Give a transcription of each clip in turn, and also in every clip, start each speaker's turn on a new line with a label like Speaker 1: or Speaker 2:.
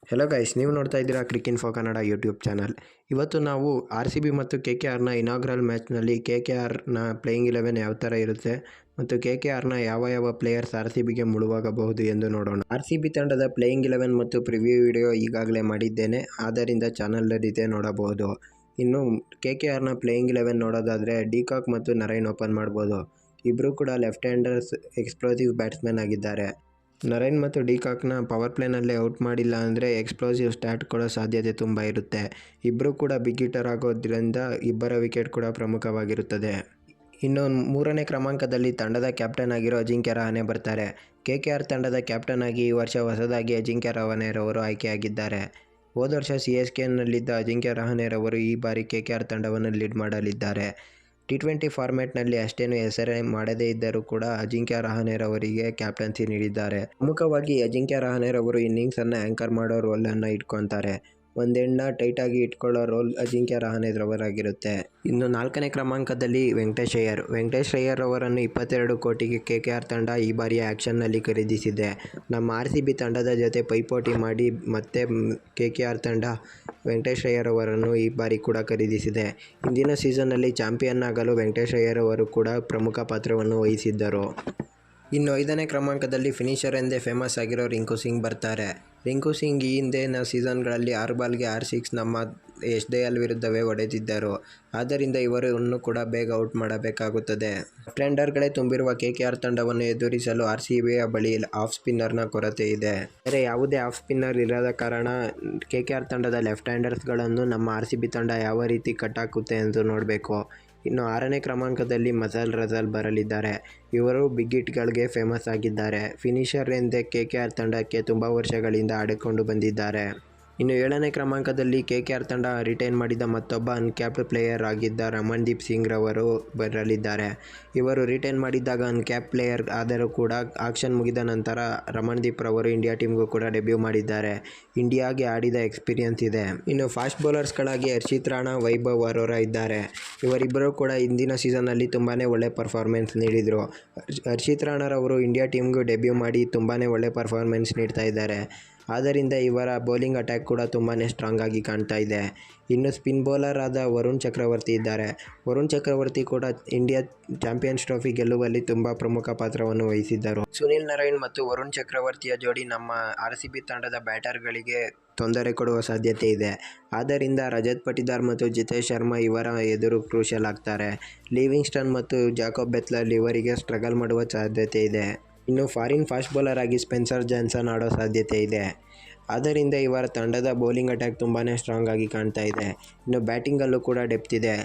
Speaker 1: Hello guys, ನೀವು ನೋಡ್ತಾ ಇದ್ದೀರಾ ಕ್ರಿಕ್ ಇನ್ಫೋ ಕನ್ನಡ ಯೂಟ್ಯೂಬ್ ಚಾನಲ್. ಇವತ್ತು ನಾವು RCB ಮತ್ತು KKRನ ಇನಾಗ್ರಲ್ ಮ್ಯಾಚ್ನಲ್ಲಿ KKRನ ಪ್ಲೇಯಿಂಗ್ 11 ಯಾವ ಥರ ಇರುತ್ತೆ ಮತ್ತು KKRನ ಯಾವ ಪ್ಲೇಯರ್ಸ್ RCBಗೆ ಮುಳುವಾಗಬಹುದು ಎಂದು ನೋಡೋಣ. RCB ತಂಡದ ಪ್ಲೇಯಿಂಗ್ 11 ಮತ್ತು ಪ್ರಿವ್ಯೂ ವಿಡಿಯೋ ಈಗಾಗಲೇ ಮಾಡಿದ್ದೇನೆ, ಆದ್ದರಿಂದ ಚಾನಲಲ್ಲಿದೆ ನೋಡಬಹುದು. ಇನ್ನು KKRನ ಪ್ಲೇಯಿಂಗ್ 11 ನೋಡೋದಾದರೆ ಡಿಕಾಕ್ ಮತ್ತು ನರೈನ್ ಓಪನ್ ಮಾಡ್ಬೋದು. ಇಬ್ಬರು ಕೂಡ ಲೆಫ್ಟ್ ಹ್ಯಾಂಡರ್ಸ್ ಎಕ್ಸ್ಪ್ಲೋಸಿವ್ ಬ್ಯಾಟ್ಸ್ಮನ್ ಆಗಿದ್ದಾರೆ. ನರೈನ್ ಮತ್ತು ಡಿಕಾಕ್ನ ಪವರ್ ಪ್ಲೇನಲ್ಲೇ ಔಟ್ ಮಾಡಿಲ್ಲ ಅಂದರೆ ಎಕ್ಸ್ಪ್ಲೋಸಿವ್ ಸ್ಟಾರ್ಟ್ ಕೊಡೋ ಸಾಧ್ಯತೆ ತುಂಬ ಇರುತ್ತೆ. ಇಬ್ಬರು ಕೂಡ ಬಿಗ್ ಹಿಟ್ಟರ್ ಆಗೋದ್ರಿಂದ ಇಬ್ಬರ ವಿಕೆಟ್ ಕೂಡ ಪ್ರಮುಖವಾಗಿರುತ್ತದೆ. ಇನ್ನು 3ನೇ ಕ್ರಮಾಂಕದಲ್ಲಿ ತಂಡದ ಕ್ಯಾಪ್ಟನ್ ಆಗಿರೋ ಅಜಿಂಕ್ಯ ರಹಾನೆ ಬರ್ತಾರೆ. KKR ತಂಡದ ಕ್ಯಾಪ್ಟನ್ ಆಗಿ ಈ ವರ್ಷ ಹೊಸದಾಗಿ ಅಜಿಂಕ್ಯ ರಹಾನೆರವರು ಆಯ್ಕೆಯಾಗಿದ್ದಾರೆ. ಹೋದ ವರ್ಷ CSKನಲ್ಲಿದ್ದ ಅಜಿಂಕ್ಯ ರಹಾನೆರವರು ಈ ಬಾರಿ KKR ತಂಡವನ್ನು ಲೀಡ್ ಮಾಡಲಿದ್ದಾರೆ. T20 ಫಾರ್ಮ್ಯಾಟ್ನಲ್ಲಿ ಅಷ್ಟೇನು ಹೆಸರೇ ಮಾಡದೇ ಇದ್ದರೂ ಕೂಡ ಅಜಿಂಕ್ಯ ರಹಾನೆರವರಿಗೆ ಕ್ಯಾಪ್ಟನ್ಸಿ ನೀಡಿದ್ದಾರೆ. ಪ್ರಮುಖವಾಗಿ ಅಜಿಂಕ್ಯ ರಹಾನೆರವರು ಇನ್ನಿಂಗ್ಸನ್ನು ಆ್ಯಂಕರ್ ಮಾಡೋ ರೋಲನ್ನು ಇಟ್ಕೊತಾರೆ. ಒಂದೆಂಡ್ನ ಟೈಟಾಗಿ ಇಟ್ಕೊಳ್ಳೋ ರೋಲ್ ಅಜಿಂಕ್ಯ ರಹಾನೆರವರಾಗಿರುತ್ತೆ. ಇನ್ನು 4ನೇ ಕ್ರಮಾಂಕದಲ್ಲಿ ವೆಂಕಟೇಶ್ ಅಯ್ಯರ್ ಅವರನ್ನು 22 ಕೋಟಿಗೆ KKR ತಂಡ ಈ ಬಾರಿಯ ಆ್ಯಕ್ಷನ್ನಲ್ಲಿ ಖರೀದಿಸಿದೆ. ನಮ್ಮ RCB ತಂಡದ ಜೊತೆ ಪೈಪೋಟಿ ಮಾಡಿ ಮತ್ತೆ KKR ತಂಡ ವೆಂಕಟೇಶ್ ಅಯ್ಯರ್ ಅವರನ್ನು ಈ ಬಾರಿ ಕೂಡ ಖರೀದಿಸಿದೆ. ಹಿಂದಿನ ಸೀಸನ್ನಲ್ಲಿ ಚಾಂಪಿಯನ್ ಆಗಲು ವೆಂಕಟೇಶ್ ಅಯ್ಯರ್ ಅವರು ಕೂಡ ಪ್ರಮುಖ ಪಾತ್ರವನ್ನು ವಹಿಸಿದ್ದರು. ಇನ್ನು 5ನೇ ಕ್ರಮಾಂಕದಲ್ಲಿ ಫಿನಿಷರ್ ಎಂದೇ ಫೇಮಸ್ ಆಗಿರೋ ರಿಂಕು ಸಿಂಗ್ ಬರ್ತಾರೆ. ರಿಂಕು ಸಿಂಗ್ ಈ ಹಿಂದಿನ ಸೀಸನ್ಗಳಲ್ಲಿ 6 ಬಾಲ್ಗೆ 6 ಸಿಕ್ಸ್ ನಮ್ಮ ಯಶ್ ದಯಾಲ್ ವಿರುದ್ಧವೇ ಹೊಡೆದಿದ್ದರು. ಆದ್ದರಿಂದ ಇವರನ್ನು ಕೂಡ ಬೇಗ ಔಟ್ ಮಾಡಬೇಕಾಗುತ್ತದೆ. ಲೆಫ್ಟ್ ಹ್ಯಾಂಡರ್ಗಳೇ ತುಂಬಿರುವ KKR ತಂಡವನ್ನು ಎದುರಿಸಲು RCBಯ ಬಳಿ ಆಫ್ ಸ್ಪಿನ್ನರ್ನ ಕೊರತೆ ಇದೆ. ಬೇರೆ ಯಾವುದೇ ಆಫ್ ಸ್ಪಿನ್ನರ್ ಇರದ ಕಾರಣ KKR ತಂಡದ ಲೆಫ್ಟ್ ಹ್ಯಾಂಡರ್ಸ್ಗಳನ್ನು ನಮ್ಮ RCB ತಂಡ ಯಾವ ರೀತಿ ಕಟ್ಟಾಕುತ್ತೆ ಎಂದು ನೋಡಬೇಕು. ಇನ್ನು 6ನೇ ಕ್ರಮಾಂಕದಲ್ಲಿ ಮಸಲ್ ರಜಲ್ ಬರಲಿದ್ದಾರೆ. ಇವರು ಬಿಗ್ ಹಿಟ್ಗಳಿಗೆ ಫೇಮಸ್ ಆಗಿದ್ದಾರೆ. ಫಿನಿಷರ್ ಎಂದೇ KKR ತಂಡಕ್ಕೆ ತುಂಬ ವರ್ಷಗಳಿಂದ ಆಡಿಕೊಂಡು ಬಂದಿದ್ದಾರೆ. ಇನ್ನು 7ನೇ ಕ್ರಮಾಂಕದಲ್ಲಿ KKR ತಂಡ ರಿಟೈನ್ ಮಾಡಿದ ಮತ್ತೊಬ್ಬ ಅನ್ಕ್ಯಾಪ್ಡ್ ಪ್ಲೇಯರ್ ಆಗಿದ್ದ ರಮಣ್ದೀಪ್ ಸಿಂಗ್ ರವರು ಬರಲಿದ್ದಾರೆ. ಇವರು ರಿಟೈನ್ ಮಾಡಿದ್ದಾಗ ಅನ್ಕ್ಯಾಪ್ ಪ್ಲೇಯರ್ ಆದರೂ ಕೂಡ ಆಕ್ಷನ್ ಮುಗಿದ ನಂತರ ರಮಣ್ದೀಪ್ ರವರು ಇಂಡಿಯಾ ಟೀಮ್ಗೂ ಕೂಡ ಡೆಬ್ಯೂ ಮಾಡಿದ್ದಾರೆ. ಇಂಡಿಯಾಗೆ ಆಡಿದ ಎಕ್ಸ್ಪೀರಿಯನ್ಸ್ ಇದೆ. ಇನ್ನು ಫಾಸ್ಟ್ ಬೌಲರ್ಸ್ಗಳಾಗಿ ಹರ್ಷಿತ್ ರಾಣಾ, ವೈಭವ್ ಅರೋರಾ ಇದ್ದಾರೆ. ಇವರಿಬ್ಬರು ಕೂಡ ಹಿಂದಿನ ಸೀಸನ್ನಲ್ಲಿ ತುಂಬಾ ಒಳ್ಳೆ ಪರ್ಫಾರ್ಮೆನ್ಸ್ ನೀಡಿದರು. ಹರ್ಷಿತ್ ರಾಣಾರವರು ಇಂಡಿಯಾ ಟೀಮ್ಗೂ ಡೆಬ್ಯೂ ಮಾಡಿ ತುಂಬಾ ಒಳ್ಳೆ ಪರ್ಫಾರ್ಮೆನ್ಸ್ ನೀಡ್ತಾ ಇದ್ದಾರೆ. ಆದ್ದರಿಂದ ಇವರ ಬೌಲಿಂಗ್ ಅಟ್ಯಾಕ್ ಕೂಡ ತುಂಬಾ ಸ್ಟ್ರಾಂಗ್ ಆಗಿ ಕಾಣ್ತಾ ಇದೆ. ಇನ್ನು ಸ್ಪಿನ್ ಬೌಲರ್ ಆದ ವರುಣ್ ಚಕ್ರವರ್ತಿ ಇದ್ದಾರೆ. ವರುಣ್ ಚಕ್ರವರ್ತಿ ಕೂಡ ಇಂಡಿಯಾ ಚಾಂಪಿಯನ್ಸ್ ಟ್ರೋಫಿ ಗೆಲ್ಲುವಲ್ಲಿ ತುಂಬ ಪ್ರಮುಖ ಪಾತ್ರವನ್ನು ವಹಿಸಿದ್ದರು. ಸುನಿಲ್ ನರೈನ್ ಮತ್ತು ವರುಣ್ ಚಕ್ರವರ್ತಿಯ ಜೋಡಿ ನಮ್ಮ RCB ತಂಡದ ಬ್ಯಾಟರ್ಗಳಿಗೆ ತೊಂದರೆ ಕೊಡುವ ಸಾಧ್ಯತೆ ಇದೆ. ಆದ್ದರಿಂದ ರಜತ್ ಪಟಿದಾರ್ ಮತ್ತು ಜಿತೇಶ್ ಶರ್ಮಾ ಇವರ ಎದುರು ಕ್ರೂಷಿಯಲ್ ಆಗ್ತಾರೆ. ಲಿವಿಂಗ್ಸ್ಟನ್ ಮತ್ತು ಜಾಕೋಬ್ ಬೆತ್ಲರ್ ಇವರಿಗೆ ಸ್ಟ್ರಗಲ್ ಮಾಡುವ ಸಾಧ್ಯತೆ ಇದೆ. ಇನ್ನು ಫಾರಿನ್ ಫಾಸ್ಟ್ ಬೌಲರ್ ಆಗಿ ಸ್ಪೆನ್ಸರ್ ಜಾನ್ಸನ್ ಆಡೋ ಸಾಧ್ಯತೆ ಇದೆ. ಆದ್ದರಿಂದ ಇವರ ತಂಡದ ಬೌಲಿಂಗ್ ಅಟ್ಯಾಕ್ ತುಂಬಾ ಸ್ಟ್ರಾಂಗ್ ಆಗಿ ಕಾಣ್ತಾ ಇದೆ. ಇನ್ನು ಬ್ಯಾಟಿಂಗಲ್ಲೂ ಕೂಡ ಡೆಪ್ತ್ ಇದೆ.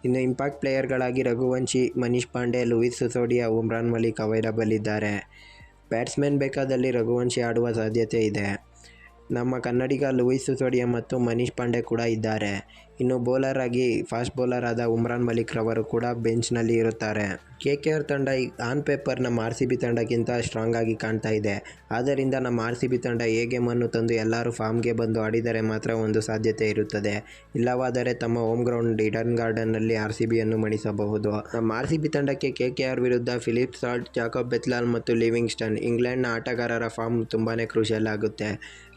Speaker 1: ಇನ್ನು ಇಂಪ್ಯಾಕ್ಟ್ ಪ್ಲೇಯರ್ಗಳಾಗಿ ರಘುವಂಶಿ, ಮನೀಶ್ ಪಾಂಡೆ, ಲೂಯಿಸ್ ಸಿಸೋಡಿಯಾ, ಉಮ್ರಾನ್ ಮಲಿಕ್ ಅವೈಲಬಲ್ ಇದ್ದಾರೆ. ಬ್ಯಾಟ್ಸ್ಮನ್ ಬೇಕಾದಲ್ಲಿ ರಘುವಂಶಿ ಆಡುವ ಸಾಧ್ಯತೆ ಇದೆ. ನಮ್ಮ ಕನ್ನಡಿಗ ಲೂಯಿಸ್ ಸಿಸೋಡಿಯಾ ಮತ್ತು ಮನೀಶ್ ಪಾಂಡೆ ಕೂಡ ಇದ್ದಾರೆ. ಇನ್ನು ಬೌಲರ್ ಆಗಿ ಫಾಸ್ಟ್ ಬೌಲರ್ ಆದ ಉಮ್ರಾನ್ ಮಲಿಕ್ ರವರು ಕೂಡ ಬೆಂಚ್ನಲ್ಲಿ ಇರುತ್ತಾರೆ. KKR ತಂಡ ಆನ್ ಪೇಪರ್ ನಮ್ಮ RCB ತಂಡಕ್ಕಿಂತ ಸ್ಟ್ರಾಂಗ್ ಆಗಿ ಕಾಣ್ತಾ ಇದೆ. ಆದ್ದರಿಂದ ನಮ್ಮ RCB ತಂಡ ಎ ಗೇಮನ್ನು ತಂದು ಎಲ್ಲರೂ ಫಾರ್ಮ್ಗೆ ಬಂದು ಆಡಿದರೆ ಮಾತ್ರ ಒಂದು ಸಾಧ್ಯತೆ ಇರುತ್ತದೆ. ಇಲ್ಲವಾದರೆ ತಮ್ಮ ಹೋಮ್ ಗ್ರೌಂಡ್ ಈಡನ್ ಗಾರ್ಡನ್ನಲ್ಲಿ RCBಯನ್ನು ಮಣಿಸಬಹುದು. ನಮ್ಮ RCB ತಂಡಕ್ಕೆ KKR ವಿರುದ್ಧ ಫಿಲಿಪ್ ಸಾಲ್ಟ್, ಜಾಕೋಬ್ ಬೆತ್ಲಾಲ್ ಮತ್ತು ಲಿವಿಂಗ್ಸ್ಟನ್, ಇಂಗ್ಲೆಂಡ್ನ ಆಟಗಾರರ ಫಾರ್ಮ್ ತುಂಬಾ ಕ್ರೂಷಿಯಲ್ ಆಗುತ್ತೆ.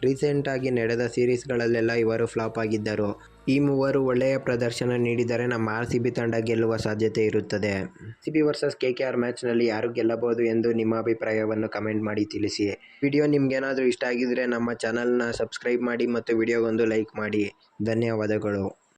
Speaker 1: ರೀಸೆಂಟಾಗಿ ನಡೆದ ಸೀರೀಸ್ಗಳಲ್ಲೆಲ್ಲ ಇವರು ಫ್ಲಾಪ್ ಆಗಿದ್ದರು. ಈ ಮೂವರು ಒಳ್ಳೆಯ ಪ್ರದರ್ಶನ ನೀಡಿದರೆ ನಮ್ಮ RCB ತಂಡ ಗೆಲ್ಲುವ ಸಾಧ್ಯತೆ ಇರುತ್ತದೆ. RCB ವರ್ಸಸ್ KKR ಮ್ಯಾಚ್ನಲ್ಲಿ ಯಾರು ಗೆಲ್ಲಬಹುದು ಎಂದು ನಿಮ್ಮ ಅಭಿಪ್ರಾಯವನ್ನು ಕಮೆಂಟ್ ಮಾಡಿ ತಿಳಿಸಿ. ವಿಡಿಯೋ ನಿಮಗೇನಾದರೂ ಇಷ್ಟ ಆಗಿದ್ರೆ ನಮ್ಮ ಚಾನಲ್ನ ಸಬ್ಸ್ಕ್ರೈಬ್ ಮಾಡಿ ಮತ್ತು ವಿಡಿಯೋಗೊಂದು ಲೈಕ್ ಮಾಡಿ. ಧನ್ಯವಾದಗಳು.